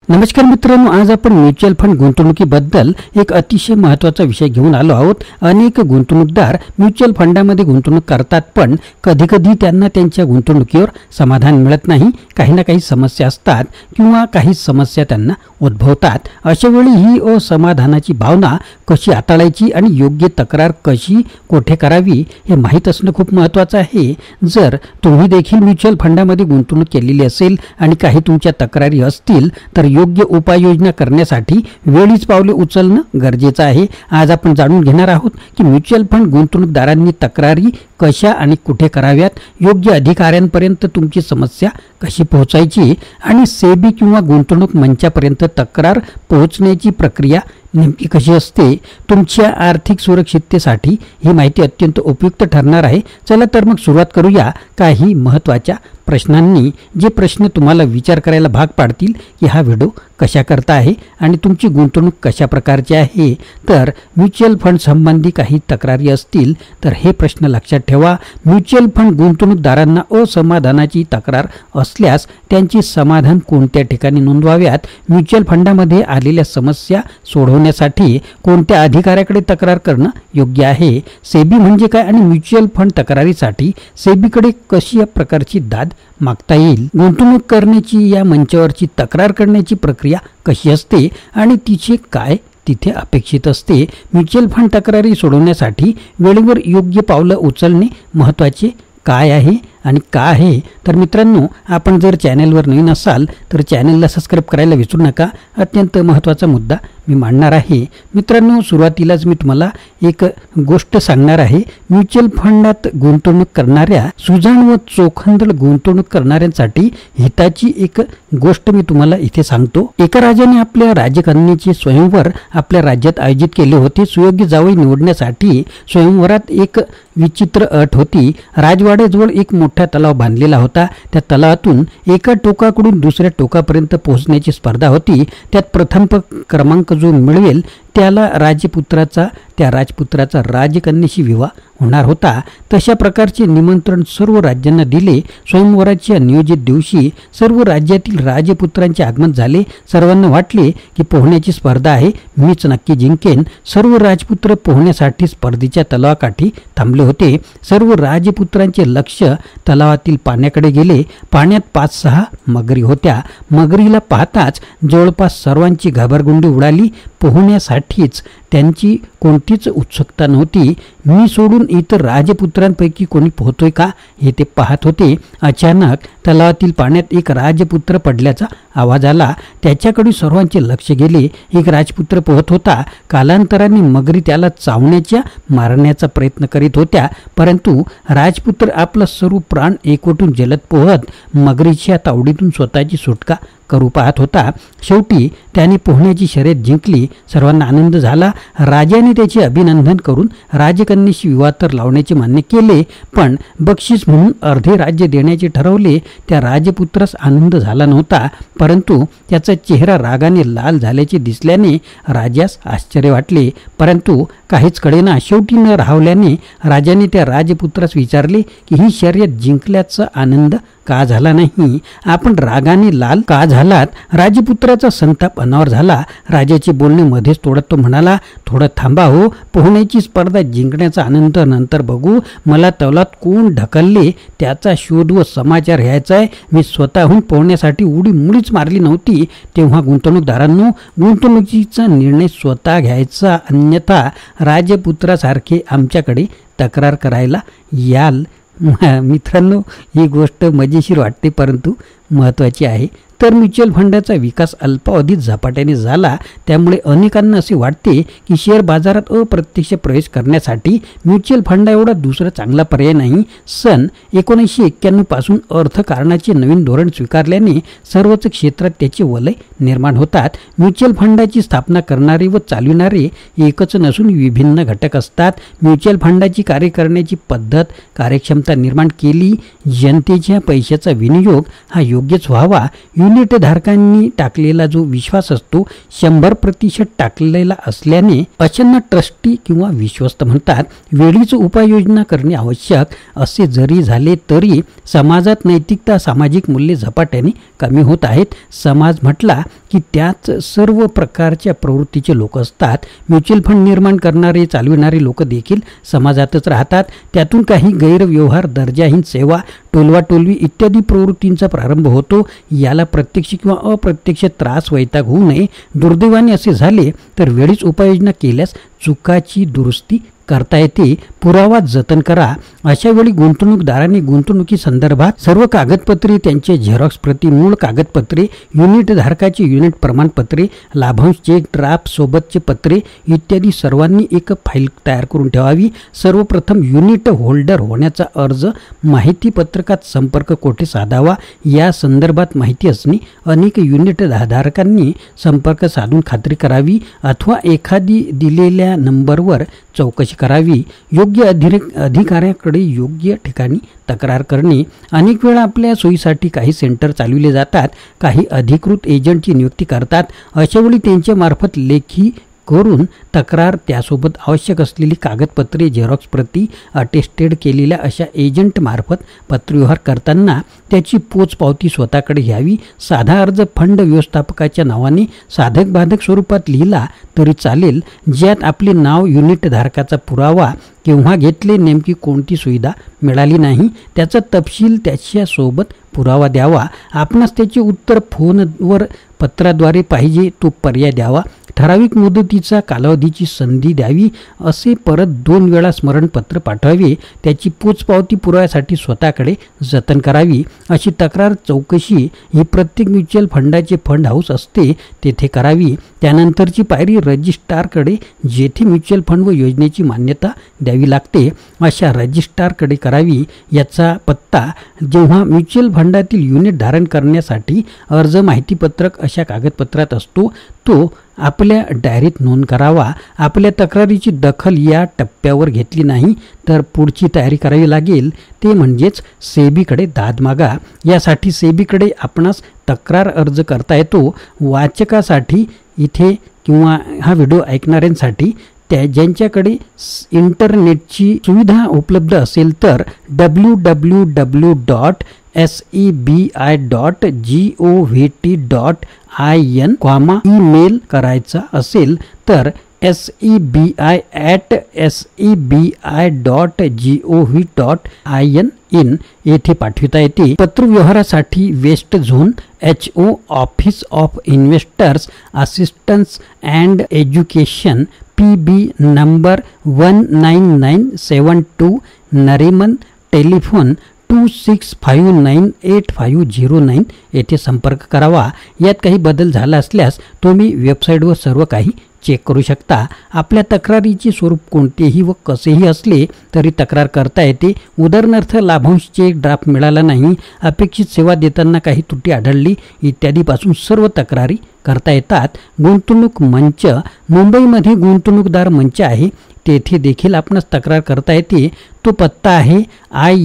नमस्कार मित्रांनो, आज आपण म्युच्युअल फंड गुंतवणुकीबद्दल एक अतिशय महत्त्वाचा विषय घेऊन आलो आहोत. अनेक गुंतवणूकदार म्युच्युअल फंडामध्ये गुंतवणूक करतात, पण कधीकधी त्यांना त्यांच्या गुंतवणुकीवर समाधान मिळत नाही. काही ना काही समस्या असतात किंवा काही समस्या त्यांना उद्भवतात. अशा वेळी ही असमाधानाची भावना कशी हाताळायची आणि योग्य तक्रार कशी कोठे करावी हे माहीत असणं खूप महत्त्वाचं आहे. जर तुम्ही देखील म्युच्युअल फंडामध्ये गुंतवणूक केलेली असेल आणि काही तुमच्या तक्रारी असतील तर योग्य उपाययोजना करण्यासाठी वेळीच पावले उचलणं गरजेचं आहे. आज आपण जाणून घेणार आहोत की म्युच्युअल फंड गुंतवणूकदारांनी तक्रारी कशा आणि कुठे कराव्यात, योग्य अधिकाऱ्यांपर्यंत तुमची समस्या कशी पोहोचायची आणि सेबी किंवा गुंतवणूक मंचापर्यंत तक्रार पोहोचण्याची प्रक्रिया नेमकी कशी असते. तुमच्या आर्थिक सुरक्षिततेसाठी ही माहिती अत्यंत उपयुक्त ठरणार आहे. चला तर मग सुरुवात करूया काही महत्त्वाच्या प्रश्नांनी. जे प्रश्न तुम्हाला विचार करायला भाग पाडतील की हा व्हिडिओ कशा करता आहे आणि तुमची गुंतवणूक कशा प्रकारची आहे. तर म्युच्युअल फंड संबंधी काही तक्रारी असतील तर हे प्रश्न लक्षात ठेवा. म्युच्युअल फंड गुंतवणूकदारांना असमाधानाची तक्रार असल्यास त्यांची समाधान कोणत्या ठिकाणी नोंदवाव्यात, म्युच्युअल फंडामध्ये आलेल्या समस्या सोडवण्यासाठी कोणत्या अधिकाऱ्याकडे तक्रार करणं योग्य आहे, सेबी म्हणजे काय आणि म्युच्युअल फंड तक्रारीसाठी सेबीकडे कशी या प्रकारची दाद मागता येईल, गुंतवणूक करण्याची या मंचावरची तक्रार करण्याची प्रक्रिया कशी असते आणि तिचे काय तिथे अपेक्षित असते. म्युच्युअल फंड तक्रारी सोडवण्यासाठी वेळेवर योग्य पावलं उचलणे महत्त्वाचे काय आहे आणि का आहे. तर मित्रांनो, आपण जर चॅनलवर नवीन असाल तर चॅनलला सबस्क्राईब करायला विसरू नका. अत्यंत महत्त्वाचा मुद्दा मी मांडणार आहे. मित्रांनो, सुरुवातीलाच मी तुम्हाला एक गोष्ट सांगणार आहे. म्युच्युअल फंडात गुंतवणूक करणाऱ्या सुजाण व चोखंदळ गुंतवणूक करणाऱ्यांसाठी हिताची एक गोष्ट मी तुम्हाला इथे सांगतो. एका राजाने आपल्या राजकन्येचे स्वयंवर आपल्या राज्यात आयोजित केले होते. सुयोग्य जावई निवडण्यासाठी स्वयंवरात एक विचित्र अट होती. राजवाड्याजवळ एक मोठा तलाव बांधलेला होता. त्या तलावातून एका टोकाकडून दुसऱ्या टोकापर्यंत पोहोचण्याची स्पर्धा होती. त्यात प्रथम क्रमांक जो मिळवेल त्या राजपुत्राचा राजकन्येशी विवाह होणार होता. तशा प्रकारचे निमंत्रण सर्व राज्यांना दिले. स्वयंवराच्या नियोजित दिवशी सर्व राज्यातील राजपुत्रांचे आगमन झाले. सर्वांना वाटले की पोहण्याची स्पर्धा आहे, मीच नक्की जिंकेन. सर्व राजपुत्र पोहण्यासाठी स्पर्धेच्या तलावाकाठी थांबले होते. सर्व राजपुत्रांचे लक्ष तलावातील पाण्याकडे गेले. पाण्यात 5-6 मगरी होत्या. मगरीला पाहताच जवळपास सर्वांची घाबरगुंडी उडाली. पोहण्यासाठीच त्यांची कोणतीच उत्सुकता नव्हती. मी सोडून इतर राजपुत्रांपैकी कोणी पोहतोय का हे ते पाहत होते. अचानक तलावातील पाण्यात एक राजपुत्र पडल्याचा आवाज आला. त्याच्याकडे सर्वांचे लक्ष गेले. एक राजपुत्र पोहत होता. कालांतराने मगरी त्याला चावण्याच्या मारण्याचा प्रयत्न करीत होत्या, परंतु राजपुत्र आपला सर्व प्राण एकवटून जलद पोहत मगरीच्या तावडीतून स्वतःची सुटका करू पाहत होता. शेवटी त्याने पोहण्याची शर्यत जिंकली. सर्वांना आनंद झाला. राजाने त्याचे अभिनंदन करून राजकन्येशी विवाह तर लावण्याचे मान्य केले, पण बक्षीस म्हणून अर्धे राज्य देण्याचे ठरवले. त्या राजपुत्रास आनंद झाला नव्हता, परंतु त्याचा चेहरा रागाने लाल झाल्याचे दिसल्याने राजास आश्चर्य वाटले. परंतु काहीच कळेना. शेवटी न राहवल्याने राजाने त्या राजपुत्रास विचारले की ही शर्यत जिंकल्याचा आनंद का झाला नाही, आपण रागाने लाल का झालात. राजपुत्राचा संताप अनावर झाला. राजाचे बोलणे मध्येच तोडत तो म्हणाला, थोडं थांबा हो, पोहण्याची स्पर्धा जिंकण्याचा आनंद नंतर बघू. मला तलावात कोण ढकलले त्याचा शोध व समाचार घ्यायचा आहे. मी स्वतःहून पोहण्यासाठी उडी मुळीच मारली नव्हती. तेव्हा गुंतवणूकदारांनो, गुंतवणुकीचा निर्णय स्वतः घ्यायचा, अन्यथा राजपुत्रासारखे आमच्याकडे तक्रार करायला याल. मित्रांनो, ही गोष्ट मजेशीर वाटते परंतु महत्त्वाची आहे. तर म्युच्युअल फंडाचा विकास अल्पावधीत झपाट्याने झाला. त्यामुळे अनेकांना असे वाटते की शेअर बाजारात अप्रत्यक्ष प्रवेश करण्यासाठी म्युच्युअल फंडा एवढा दुसरा चांगला पर्याय नाही. सन 1991 पासून अर्थकारणाचे नवीन धोरण स्वीकारल्याने सर्वच क्षेत्रात त्याचे वलय निर्माण होतात. म्युच्युअल फंडाची स्थापना करणारे व चालविणारे एकच नसून विभिन्न घटक असतात. म्युच्युअल फंडाची कार्य करण्याची पद्धत, कार्यक्षमता निर्माण केली. जनतेच्या पैशाचा विनियोग हा योग्यच व्हावा. युनिट धारकांनी टाकलेला जो विश्वास असतो 100% टाकलेला असल्याने अशांना ट्रस्टी किंवा विश्वस्त म्हणतात. वेळीच उपाययोजना करणे आवश्यक असे जरी झाले तरी समाजात नैतिकता, सामाजिक मूल्ये झपाट्याने कमी होत आहेत. समाज म्हटला की त्यात सर्व प्रकारच्या प्रवृत्तीचे लोक असतात. म्युच्युअल फंड निर्माण करणारे, चालविणारे लोक देखील समाजातच राहतात. त्यातून काही गैरव्यवहार, दर्जाहीन सेवा, टोलवाटोलवी इत्यादी प्रवृत्तींचा प्रारंभ होतो. याला प्रत्यक्ष किंवा अप्रत्यक्ष त्रास, वैताग होऊ नये. दुर्दैवाने असे झाले तर वेळीच उपाययोजना केल्यास चुकाची दुरुस्ती करता येते. पुरावा जतन करा. अशा वेळी गुंतवणूकदारांनी गुंतवणुकी संदर्भात सर्व कागदपत्रे, त्यांचे झेरॉक्स प्रती, मूळ कागदपत्रे, युनिट धारकाचे युनिट प्रमाणपत्रे, लाभांश चेक, ड्राफ्ट, सोबतचे पत्रे इत्यादी सर्वांनी एक फाईल तयार करून ठेवावी. सर्वप्रथम युनिट होल्डर होण्याचा अर्ज, माहिती पत्रकात संपर्क कोठे साधावा या संदर्भात माहिती असणे. अनेक युनिट धारकांनी संपर्क साधून खात्री करावी अथवा एखादी दिलेल्या नंबरवर चौकशी करावी. योग्य अधिकाऱ्याकडे योग्य ठिकाणी तक्रार करणे. अनेक वेळा आपल्या सोयीसाठी काही सेंटर चालविले जातात. काही अधिकृत एजंटची नियुक्ती करतात. अशा वेळी त्यांच्या मार्फत लेखी करून तक्रार, त्यासोबत आवश्यक असलेली कागदपत्रे, झेरॉक्स प्रती अटेस्टेड केलेल्या अशा एजंट मार्फत पत्रव्यवहार करताना त्याची पोचपावती स्वतःकडे घ्यावी. साधा अर्ज फंड व्यवस्थापकाच्या नावाने साधक बाधक स्वरूपात लिहिला तरी चालेल, ज्यात आपले नाव, युनिट धारकाचा पुरावा, केव्हा घेतले, नेमकी कोणती सुविधा मिळाली नाही त्याचा तपशील त्याच्यासोबत पुरावा द्यावा. आपणास त्याचे उत्तर फोनवर, पत्राद्वारे पाहिजे तो पर्याय द्यावा. ठराविक मुदतीचा कालावधीची संधी द्यावी. असे परत 2 वेळा स्मरणपत्र पाठवावे. त्याची पोचपावती पुराव्यासाठी स्वतःकडे जतन करावी. अशी तक्रार, चौकशी ही प्रत्येक म्युच्युअल फंडाचे फंड हाऊस असते तेथे करावी. त्यानंतरची पायरी रजिस्ट्रारकडे, जेथे म्युच्युअल फंड व योजनेची मान्यता द्यावी लागते अशा रजिस्ट्रारकडे करावी. याचा पत्ता जेव्हा म्युच्युअल फंडातील युनिट धारण करण्यासाठी अर्ज, माहितीपत्रक अशा कागदपत्रात असतो तो आपल्या डायरीत नोंद करावा. आपल्या तक्रारीची दखल या टप्प्यावर घेतली नाही तर पुढची तयारी करावी लागेल, ते म्हणजेच सेबीकडे दाद मागा. यासाठी सेबीकडे आपणास तक्रार अर्ज करता येतो. वाचकासाठी इथे किंवा हा व्हिडिओ ऐकणाऱ्यांसाठी ज्यांच्याकडे इंटरनेटची सुविधा उपलब्ध असेल तर www.sebi.gov.in ईमेल करायचा असेल तर sebi@sebi.gov.in येथे पाठविता येते. पत्रव्यवहारासाठी west zone HO office of investors assistance and education PB number 19972 Nariman, telephone 26598509 येथे संपर्क करावा. यात काही बदल झाला असल्यास तुम्ही वेबसाईटवर सर्व काही चेक करू शकता. आपल्या तक्रारीचे स्वरूप कोणतेही व कसेही असले तरी तक्रार करता येते. उदाहरणार्थ लाभांश चेक, ड्राफ्ट मिळाला नाही, अपेक्षित सेवा देताना काही त्रुटी आढळली इत्यादीपासून सर्व तक्रारी करता येतात. गुंतवणूक मंच, मुंबईमध्ये गुंतवणूकदार मंच आहे, तेथे देखील आपणास तक्रार करता येते. तो पत्ता आहे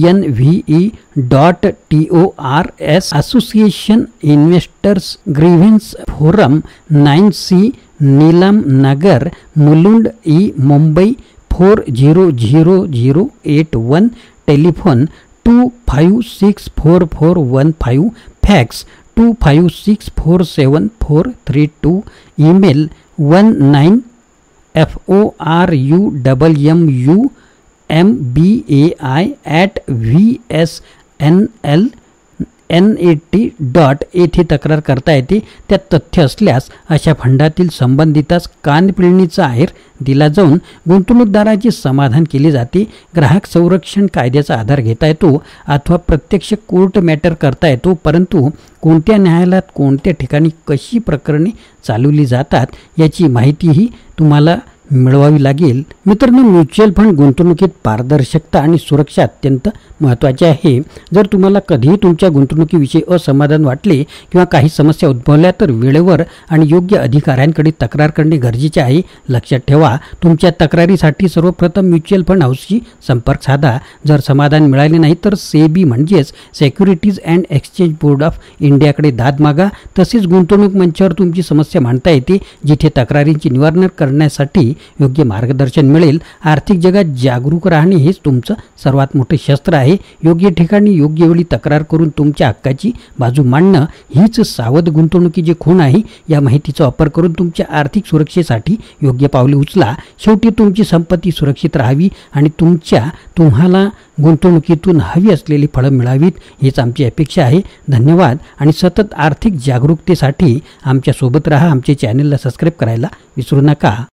inve.tors association investors grievances forum 9C Neelam Nagar, Mulund E, Mumbai 400081. Telephone 25644115. Fax 25647432. Email 19forumbai@vsnl.net येथे तक्रार करता येते. त्यात तथ्य असल्यास अशा फंडातील संबंधितास कानपिळणीचा आहेर दिला जाऊन गुंतवणूकदाराचे समाधान केले जाते. ग्राहक संरक्षण कायद्याचा आधार घेता येतो अथवा प्रत्यक्ष कोर्ट मॅटर करता येतो. परंतु कोणत्या न्यायालयात, कोणत्या ठिकाणी, कशी प्रकरणे चालवली जातात याची माहितीही तुम्हाला मिळवावी लागेल. मित्रांनो, म्युच्युअल फंड गुंतवणुकीत पारदर्शकता आणि सुरक्षा अत्यंत महत्त्वाची आहे. जर तुम्हाला कधीही तुमच्या गुंतवणुकीविषयी असमाधान वाटले किंवा काही समस्या उद्भवल्या तर वेळेवर आणि योग्य अधिकाऱ्यांकडे तक्रार करणे गरजेचे आहे. लक्षात ठेवा, तुमच्या तक्रारीसाठी सर्वप्रथम म्युच्युअल फंड हाऊसशी संपर्क साधा. जर समाधान मिळाले नाही तर सेबी म्हणजेच securities and exchange board of इंडियाकडे दाद मागा. तसेच गुंतवणूक मंचावर तुमची समस्या मांडता येते, जिथे तक्रारींची निवारण करण्यासाठी योग्य मार्गदर्शन मिळेल. आर्थिक जगात जागरूक राहणे हेच तुमचं सर्वात मोठे शस्त्र आहे. योग्य ठिकाणी योग्य वेळी तक्रार करून तुमच्या हक्काची बाजू मांडणं हीच सावध गुंतवणुकीची खूण आहे. या माहितीचा वापर करून तुमच्या आर्थिक सुरक्षेसाठी योग्य पावले उचला. शेवटी तुमची संपत्ती सुरक्षित राहावी आणि तुम्हाला गुंतवणुकीतून हवी असलेली फळं मिळावीत हीच आमची अपेक्षा आहे. धन्यवाद आणि सतत आर्थिक जागरूकतेसाठी आमच्या सोबत राहा. आमचे चॅनलला सबस्क्राईब करायला विसरू नका.